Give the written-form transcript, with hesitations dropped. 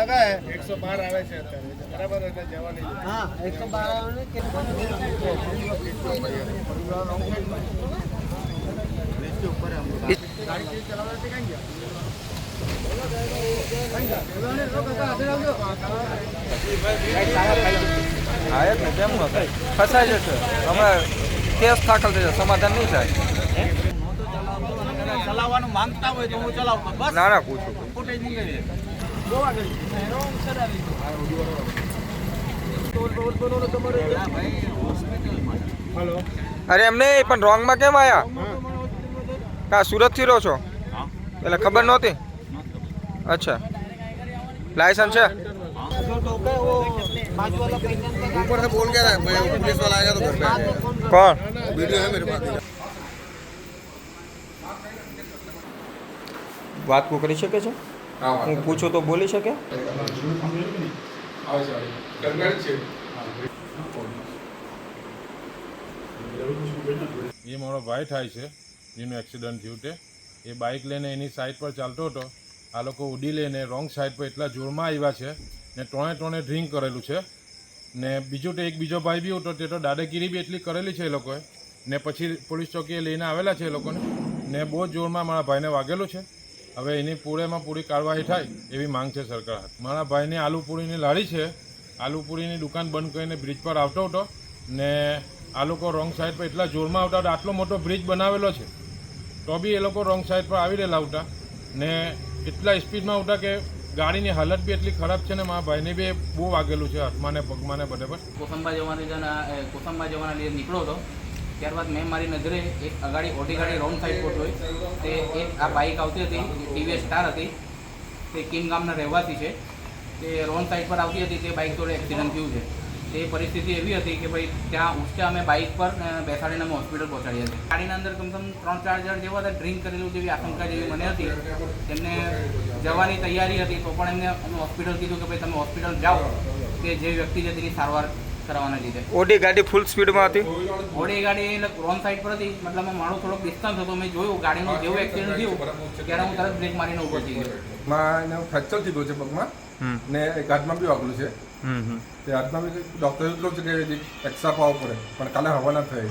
लगा है 112 आवे છે અત્યારે બરાબર એટલે જવાની હા 112 આવે કે ઉપર हम गाड़ी चलावने से कहीं गया હા ને કેમ ન થાય ફસાઈ જશે હમણાં કેસ દાખલ થઈ જશે સમાધાન નહીં થાય ચલાવવાનું માંગતા હોય તો હું ચલાવું બસ ના ના પૂછું ફૂટેજ નીકળી ગોવા ગઈ રોંગ ચડાવી હેલો અરે એમ નહીં પણ રોંગમાં કેમ આવ્યા કા સુરતથી રહો છો એટલે ખબર નહોતી अच्छा लाइसेंस है ऊपर से बोल के रहा है मैं पुलिस वाला आएगा तो घर पे आ जाएगा कौन वीडियो है मेरे पास વાત કો કરી શકે છે હું પૂછું તો બોલી શકે એ મારો ભાઈ થાય છે જેનું એક્સિડન્ટ થયું તે એ બાઇક લઈને એની સાઈડ પર ચાલતો હતો આ લોકો ઉડી લઈને રોંગ સાઈડ પર એટલા જોરમાં આવ્યા છે ને ત્રણે ડ્રિંક કરેલું છે ને બીજું તો એક બીજો ભાઈ બી હતો તે તો દાદાગીરી બી એટલી કરેલી છે એ લોકોએ ને પછી પોલીસ ચોકીએ લઈને આવેલા છે એ લોકોને ને બહુ જોરમાં મારા ભાઈને વાગેલું છે હવે એની પૂરી કાર્યવાહી થાય એવી માંગ છે સરકાર હાથ મારા ભાઈની આલુપુરીની લારી છે આલુપુરીની દુકાન બંધ કરીને બ્રિજ પર આવતો હતો ને આ લોકો રોંગ સાઈડ પર એટલા જોરમાં આવતા હતા આટલો મોટો બ્રિજ બનાવેલો છે તો બી એ લોકો રોંગ સાઈડ પર આવી રહેલા હતા ને એટલા સ્પીડમાં આવતા કે ગાડીની હાલત બી એટલી ખરાબ છે ને મારા ભાઈને બી બહુ વાગેલું છે હાથમાં ને પગમાં ને બધે પર કોસંબા જવાના લીધે નીકળ્યો હતો ત્યારબાદ મેં મારી નજરે એક અગાડી ઓટી ગાડી રોંગ સાઈડ પર હોય તે એક આ બાઇક આવતી હતી ટીવીએસ સ્ટાર હતી તે કિમ ગામના રહેવાસી છે તે રોંગ સાઈડ પર આવતી હતી તે બાઇક જોડે એક્સિડન્ટ થયું છે તે પરિસ્થિતિ એવી હતી કે ભાઈ ત્યાં ઉચ્ચા અમે બાઇક પર બેસાડીને અમે હોસ્પિટલ પહોંચાડ્યા હતા ગાડીના અંદર કમસે કમ 3-4 જણ જેવા હતા ડ્રિંક કરેલું જેવી આશંકા જેવી મને હતી તેમને જવાની તૈયારી હતી તો પણ એમને અમે હોસ્પિટલ કીધું કે ભાઈ તમે હોસ્પિટલ જાઓ કે જે વ્યક્તિ છે તેની સારવાર કરવાના લીધે ઓડી ગાડી ફૂલ સ્પીડમાં હતી ઓડી ગાડી રોંગ સાઈડ પર હતી મતલબ મારો થોડોક ડિસ્ટન્સ હતો મેં જોયું ગાડીનું જેવું એક્સિડન્ટ થયું ત્યારે હું તરત બ્રેક મારીને ઉભો થઈ ગયો માં ફ્રેક્ચર થઈ ગયું છે પગમાં ને એક હાથમાં બી વાગલું છે તે હાથમાં બી ડૉક્ટરે એટલું છે કે એક્સ્ટ્રા પાવર પડે પણ કાલે હવા ના થઈ